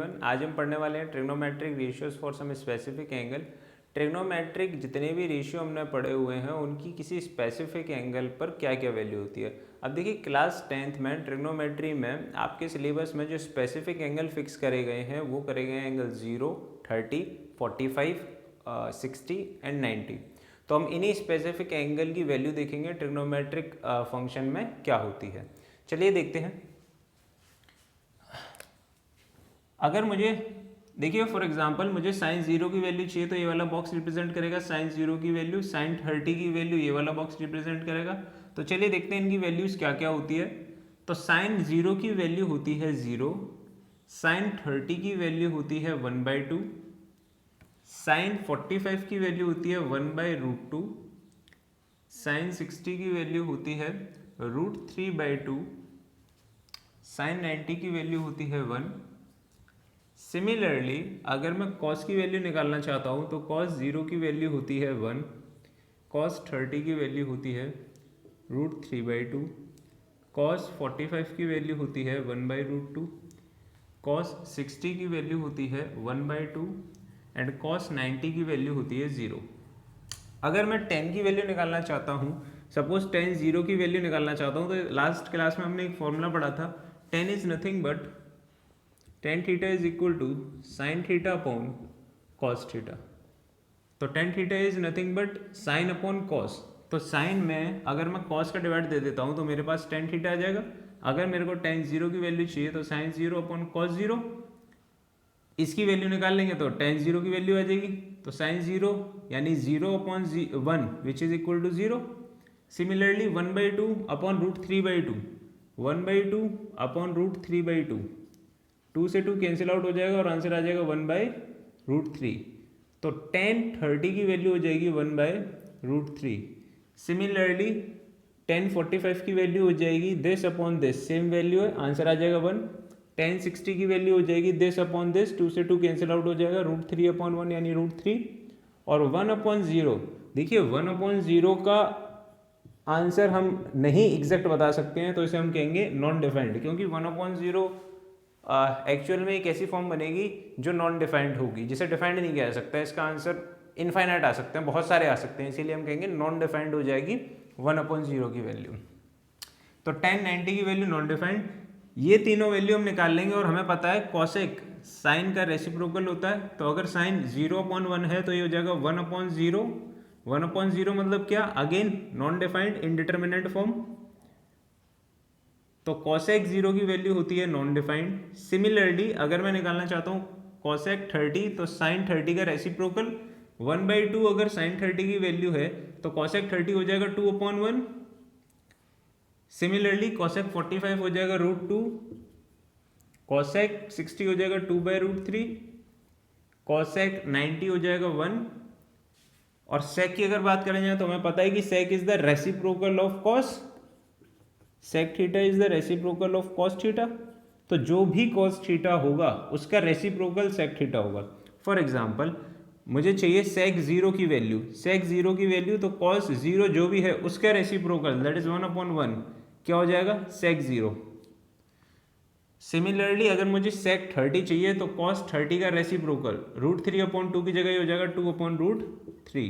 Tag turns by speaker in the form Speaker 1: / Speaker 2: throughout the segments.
Speaker 1: Everyone, आज हम पढ़ने वाले हैं trigonometric ratios for some specific angle. Trigonometric जितने भी रेशियो हमने पढ़े हुए हैं उनकी किसी स्पेसिफिक एंगल पर क्या क्या वैल्यू होती है। अब देखिए क्लास 10th में ट्रिग्नोमेट्री में आपके सिलेबस में जो स्पेसिफिक एंगल फिक्स करे गए हैं वो करे गए हैं एंगल 0, 30, 45, 60 एंड 90। तो हम इन्हीं स्पेसिफिक एंगल की वैल्यू देखेंगे ट्रिग्नोमेट्रिक फंक्शन में क्या होती है। चलिए देखते हैं। अगर मुझे देखिए फॉर एग्जांपल मुझे साइन 0 की वैल्यू चाहिए तो ये वाला बॉक्स रिप्रेजेंट करेगा साइन 0 की वैल्यू, साइन 30 की वैल्यू ये वाला बॉक्स रिप्रेजेंट करेगा। तो चलिए देखते हैं इनकी वैल्यूज क्या क्या होती है। तो साइन 0 की वैल्यू होती है 0, साइन 30 की वैल्यू होती है 1/2, साइन 45 की वैल्यू होती है 1/√2, साइन 60 की वैल्यू होती है √3/2, साइन 90 की वैल्यू होती है 1। सिमिलरली अगर मैं cos की वैल्यू निकालना चाहता हूँ तो cos 0 की वैल्यू होती है 1, cos 30 की वैल्यू होती है √3/2, cos 45 की वैल्यू होती है 1/√2, cos 60 की वैल्यू होती है 1/2 एंड cos 90 की वैल्यू होती है 0। अगर मैं tan की वैल्यू निकालना चाहता हूँ, सपोज tan 0 की वैल्यू निकालना चाहता हूँ, तो लास्ट क्लास में हमने एक फॉर्मूला पढ़ा था, tan is nothing but tan theta is equal to sine theta upon cos theta. तो tan theta is nothing but sine upon cos. तो साइन में अगर मैं कॉस का डिवाइड दे देता हूँ तो मेरे पास tan थीटा आ जाएगा। अगर मेरे को tan 0 की वैल्यू चाहिए तो साइन 0 अपॉन कॉस 0, इसकी वैल्यू निकाल लेंगे तो tan 0 की वैल्यू आ जाएगी। तो साइन 0 यानी 0 upon 1 which is equal to 0। Similarly 1/2 upon √3/2, 1/2 upon √3/2, 2 से 2 कैंसिल आउट हो जाएगा और आंसर आ जाएगा 1/√3। तो tan 30 की वैल्यू हो जाएगी 1/√3। सिमिलरली tan 45 की वैल्यू हो जाएगी this upon this, same value है, आंसर आ जाएगा 1। tan 60 की वैल्यू हो जाएगी दिस अपॉन दिस, 2 से 2 कैंसिल आउट हो जाएगा, √3/1 यानी √3। और 1/0, देखिए 1/0 का आंसर हम नहीं एग्जैक्ट बता सकते हैं तो इसे हम कहेंगे नॉन डिफाइंड, क्योंकि 1/0 एक्चुअल में एक ऐसी फॉर्म बनेगी जो नॉन डिफाइंड होगी, जिसे डिफाइंड नहीं किया जा सकता। इसका आंसर इनफाइनाइट आ सकते हैं, बहुत सारे आ सकते हैं, इसीलिए हम कहेंगे नॉन डिफाइंड हो जाएगी 1/0 की वैल्यू। तो tan 90 की वैल्यू नॉन डिफाइंड, ये तीनों वैल्यू हम निकाल लेंगे। और हमें पता है कॉसेक साइन का रेसिप्रोकल होता है, तो अगर साइन 0/1 है तो ये हो जाएगा 1/0। 1/0 मतलब क्या, again non defined indeterminate form. तो cosec 0 की वैल्यू होती है नॉन डिफाइंड। सिमिलरली अगर मैं निकालना चाहता हूँ cosec 30 तो sin 30 का रेसिप्रोकल 1/2, अगर sin 30 की वैल्यू है तो cosec 30 हो जाएगा 2/1। सिमिलरली cosec 45 हो जाएगा √2, cosec 60 हो जाएगा 2/√3, cosec 90 हो जाएगा 1। और sec की अगर बात करें जाए तो हमें पता है कि sec is the reciprocal of cos, sec theta is the reciprocal of cos theta. तो जो भी cos थीटा होगा उसका रेसिप्रोकल sec थीटा होगा। फॉर एग्जांपल मुझे चाहिए sec 0 की वैल्यू, sec 0 की वैल्यू तो cos 0 जो भी है उसका रेसिप्रोकल दैट इज 1/1 क्या हो जाएगा, sec 0। सिमिलरली अगर मुझे sec 30 चाहिए तो cos 30 का रेसिप्रोकल √3/2 की जगह ये हो जाएगा 2/√3।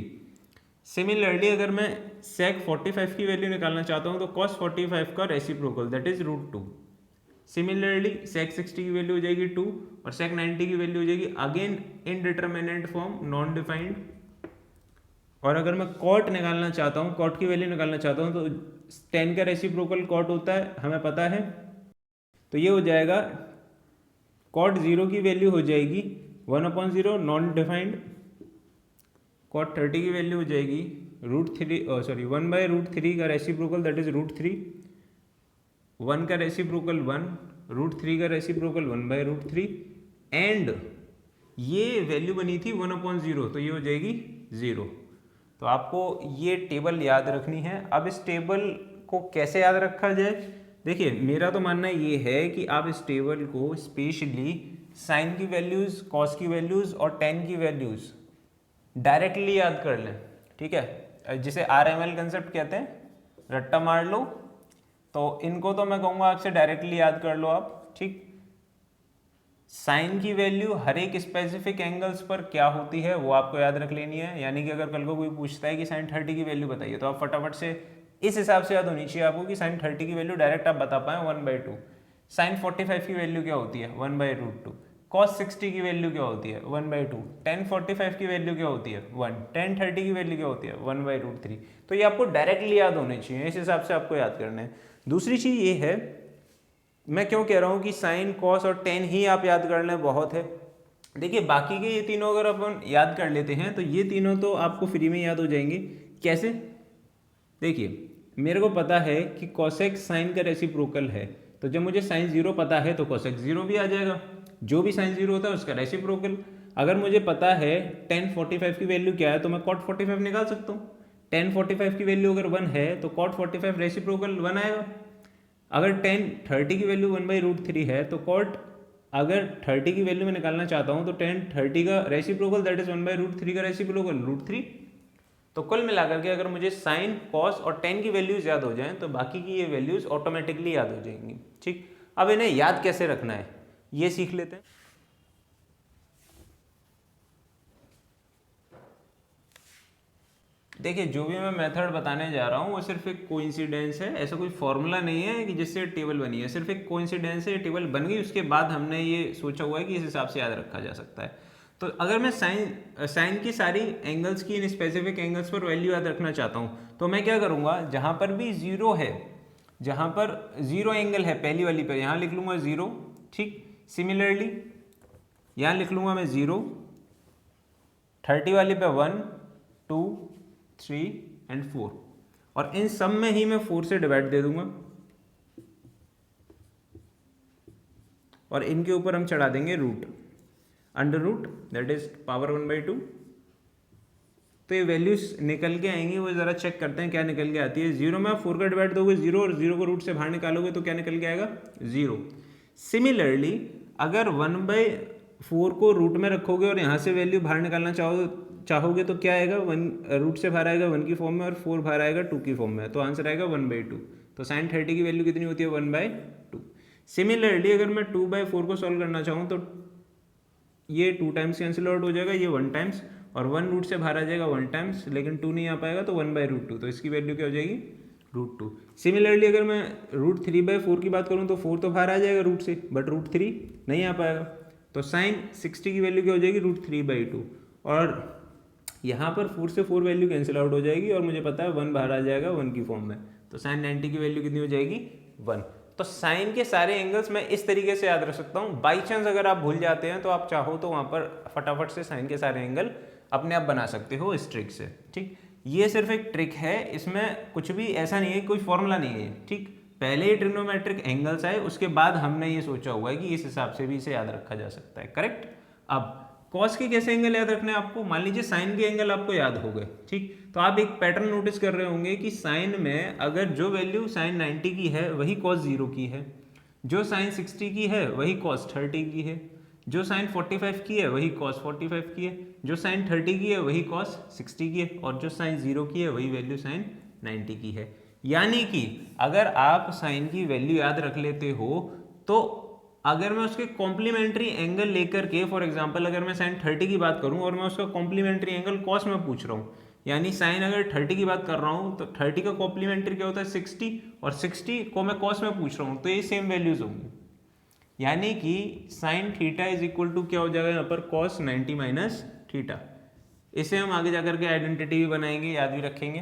Speaker 1: सिमिलरली अगर मैं sec 45 की वैल्यू निकालना चाहता हूँ तो cos 45 का reciprocal that is √2। Similarly sec 60 की वैल्यू हो जाएगी 2 और sec 90 की वैल्यू हो जाएगी again indeterminate form, non defined. और अगर मैं cot निकालना चाहता हूँ, cot की वैल्यू निकालना चाहता हूँ तो tan का रेसिप्रोकल cot होता है, हमें पता है। तो ये हो जाएगा cot 0 की वैल्यू हो जाएगी 1/0 नॉन डिफाइंड, cot 30 की वैल्यू हो जाएगी √3 1/√3 का रेसिप्रोकल दैट इज √3, 1 का रेसिप्रोकल 1, √3 का रेसिप्रोकल 1/√3 एंड ये वैल्यू बनी थी 1/0 तो ये हो जाएगी 0। तो आपको ये टेबल याद रखनी है। अब इस टेबल को कैसे याद रखा जाए, देखिए मेरा तो मानना ये है कि आप इस टेबल को स्पेशली साइन की वैल्यूज़, कॉस की वैल्यूज़ और tan की वैल्यूज़ डायरेक्टली याद कर लें, ठीक है, जिसे RML कंसेप्ट कहते हैं, रट्टा मार लो। तो इनको तो मैं कहूँगा आपसे डायरेक्टली याद कर लो आप, ठीक। साइन की वैल्यू हर एक स्पेसिफिक एंगल्स पर क्या होती है वो आपको याद रख लेनी है। यानी कि अगर कल को कोई पूछता है कि साइन 30 की वैल्यू बताइए तो आप फटाफट से इस हिसाब से याद होनी चाहिए आपको कि साइन 30 की वैल्यू डायरेक्ट आप बता पाए 1/2। साइन 45 की वैल्यू क्या होती है 1/√2। कॉस 60 की वैल्यू क्या होती है 1/2। टेन 45 की वैल्यू क्या होती है 1। टेन 30 की वैल्यू क्या होती है 1/√3। तो ये आपको डायरेक्टली याद होने चाहिए, इस हिसाब से आपको याद करना है। दूसरी चीज़ ये है, मैं क्यों कह रहा हूँ कि साइन कॉस और टेन ही आप याद कर लें बहुत है। देखिए बाकी के ये तीनों अगर अपन याद कर लेते हैं तो ये तीनों तो आपको फ्री में याद हो जाएंगे। कैसे? देखिए मेरे को पता है कि कोसेक साइन का रेसिप्रोकल है, तो जब मुझे साइन 0 पता है तो कोसेक 0 भी आ जाएगा। जो भी साइन 0 होता है उसका रेसिप्रोकल। अगर मुझे पता है टेन 45 की वैल्यू क्या है तो मैं कॉट 45 निकाल सकता हूँ। टेन 45 की वैल्यू अगर 1 है तो कॉट 45 रेसिप्रोकल 1 आएगा। अगर टेन 30 की वैल्यू 1/√3 है तो कॉट, अगर 30 की वैल्यू मैं निकालना चाहता हूँ तो टेन 30 का रेसिप्रोकल दैट इज 1/√3 का रेसिप्रोकल √3। तो कुल मिलाकर के अगर मुझे साइन कॉस और टेन की वैल्यूज याद हो जाएं तो बाकी की ये वैल्यूज ऑटोमेटिकली याद हो जाएंगी। ठीक, अब इन्हें याद कैसे रखना है ये सीख लेते हैं। देखिए जो भी मैं मेथड बताने जा रहा हूँ वो सिर्फ एक कोइंसिडेंस है, ऐसा कोई फॉर्मूला नहीं है कि जिससे टेबल बनी है, सिर्फ एक कोइंसिडेंस है। टेबल बन गई उसके बाद हमने ये सोचा हुआ है कि इस हिसाब से याद रखा जा सकता है। तो अगर मैं साइन की सारी एंगल्स की इन स्पेसिफिक एंगल्स पर वैल्यू याद रखना चाहता हूँ तो मैं क्या करूँगा, जहाँ पर भी जीरो है, जहाँ पर जीरो एंगल है पहली वाली पर यहाँ लिख लूँगा 0। ठीक, सिमिलरली यहाँ लिख लूँगा मैं 0, 30 वाली पे 1, 2, 3 एंड 4, और इन सब में ही मैं 4 से डिवाइड दे दूंगा और इनके ऊपर हम चढ़ा देंगे root, under root that is power 1/2। तो ये वैल्यूज निकल के आएंगी, वो जरा चेक करते हैं क्या निकल के आती है। 0 में आप 4 का डिवाइड दोगे 0 और 0 को रूट से बाहर निकालोगे तो क्या निकल के आएगा 0। सिमिलरली अगर 1/4 को रूट में रखोगे और यहाँ से वैल्यू बाहर निकालना चाहोगे तो क्या आएगा, 1 रूट से बाहर आएगा 1 की फॉर्म में और 4 बाहर आएगा 2 की फॉर्म में, तो आंसर आएगा 1/2। तो साइन 30 की वैल्यू कितनी होती है 1/2। सिमिलरली अगर मैं 2/4 को सॉल्व करना चाहूँ तो ये 2 टाइम्स कैंसिल आउट हो जाएगा, ये 1 टाइम्स, और 1 रूट से बाहर आ जाएगा 1 टाइम्स, लेकिन 2 नहीं आ पाएगा तो 1/√2, तो इसकी वैल्यू क्या हो जाएगी √2। सिमिलरली अगर मैं √3/4 की बात करूँ तो 4 तो बाहर आ जाएगा रूट से, बट √3 नहीं आ पाएगा, तो साइन 60 की वैल्यू क्या हो जाएगी √3/2। और यहाँ पर 4 से 4 वैल्यू कैंसिल आउट हो जाएगी और मुझे पता है 1 बाहर आ जाएगा 1 की फॉर्म में, तो साइन 90 की वैल्यू कितनी हो जाएगी 1। तो साइन के सारे एंगल्स मैं इस तरीके से याद रख सकता हूँ। बाई चांस अगर आप भूल जाते हैं तो आप चाहो तो वहाँ पर फटाफट से साइन के सारे एंगल अपने आप बना सकते हो इस ट्रिक से। ठीक, ये सिर्फ एक ट्रिक है, इसमें कुछ भी ऐसा नहीं है, कोई फॉर्मूला नहीं है। ठीक, पहले ही ट्रिग्नोमेट्रिक एंगल्स आए उसके बाद हमने ये सोचा हुआ है कि इस हिसाब से भी इसे याद रखा जा सकता है। करेक्ट। अब कॉस के कैसे एंगल याद रखने हैं आपको, मान लीजिए साइन के एंगल आपको याद हो गए। ठीक, तो आप एक पैटर्न नोटिस कर रहे होंगे कि साइन में अगर जो वैल्यू साइन 90 की है वही कॉस 0 की है, जो साइन 60 की है वही कॉस 30 की है, जो साइन 45 की है वही कॉस 45 की है, जो साइन 30 की है वही कॉस 60 की है, और जो साइन 0 की है वही वैल्यू साइन 90 की है। यानी कि अगर आप साइन की वैल्यू याद रख लेते हो तो अगर मैं उसके कॉम्प्लीमेंट्री एंगल लेकर के, फॉर एग्जांपल अगर मैं साइन 30 की बात करूं और मैं उसका कॉम्प्लीमेंट्री एंगल कॉस में पूछ रहा हूं, यानी साइन अगर 30 की बात कर रहा हूं तो 30 का कॉम्प्लीमेंट्री क्या होता है 60, और 60 को मैं कॉस में पूछ रहा हूं तो ये सेम वैल्यूज होंगी। यानी कि sine theta is equal to क्या हो जाएगा यहाँ पर कॉस 90 माइनस थीटा। इसे हम आगे जाकर के आइडेंटिटी भी बनाएंगे, याद भी रखेंगे।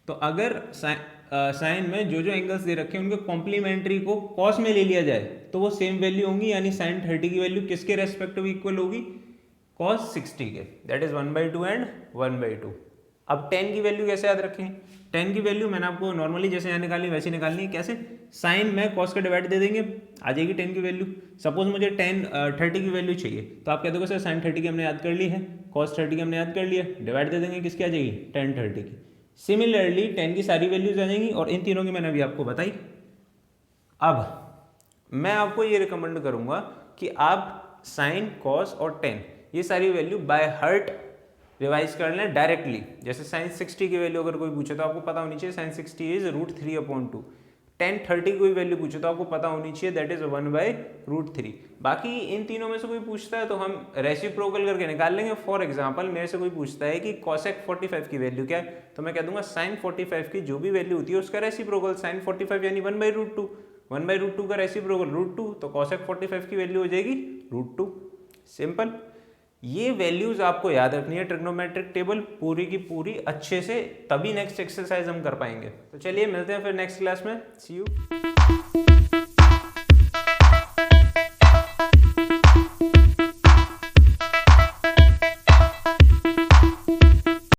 Speaker 1: तो अगर साइन में जो जो एंगल्स दे रखे हैं उनके कॉम्प्लीमेंट्री को कॉस में ले लिया जाए तो वो सेम वैल्यू होंगी, यानी साइन 30 की वैल्यू किसके रेस्पेक्टिव इक्वल होगी कॉस 60 के, दैट इज 1/2 एंड 1/2। अब 10 की वैल्यू कैसे याद रखें, 10 की वैल्यू मैंने आपको नॉर्मली जैसे यहाँ निकाली वैसे निकालनी है। कैसे, साइन में कॉस का डिवाइड दे देंगे आ जाएगी 10 की वैल्यू। सपोज मुझे 30 की वैल्यू चाहिए तो आप कह दोगे सर साइन 30 की हमने याद कर ली है, कॉस 30 की हमने याद कर लिया, डिवाइड दे देंगे किसकी आ जाएगी टेन 30 की। सिमिलरली 10 की सारी वैल्यूज आ जाएंगी और इन तीनों की मैंने अभी आपको बताई। अब मैं आपको ये रिकमेंड करूंगा कि आप साइन कॉस और 10 ये सारी वैल्यू बाय हार्ट रिवाइज कर लें डायरेक्टली। जैसे साइन 60 की वैल्यू अगर कोई पूछे तो आपको पता होनी चाहिए साइन 60 इज √3/2। 10 30 की कोई वैल्यू पूछे तो आपको पता होनी चाहिए दैट इज 1/√3। बाकी इन तीनों में से कोई पूछता है तो हम रेसिप्रोकल करके निकाल लेंगे। फॉर एग्जांपल मेरे से कोई पूछता है कि cosec 45 की वैल्यू क्या है, तो मैं कह दूंगा sin 45 की जो भी वैल्यू होती है उसका रेसिप्रोकल sin 45 यानी 1/√2, 1/√2 का रेसिप्रोकल √2, तो cosec 45 की वैल्यू हो जाएगी √2। सिंपल। ये वैल्यूज आपको याद रखनी है ट्रिग्नोमेट्रिक टेबल पूरी की पूरी अच्छे से, तभी नेक्स्ट एक्सरसाइज हम कर पाएंगे। तो चलिए मिलते हैं फिर नेक्स्ट क्लास में। सी यू।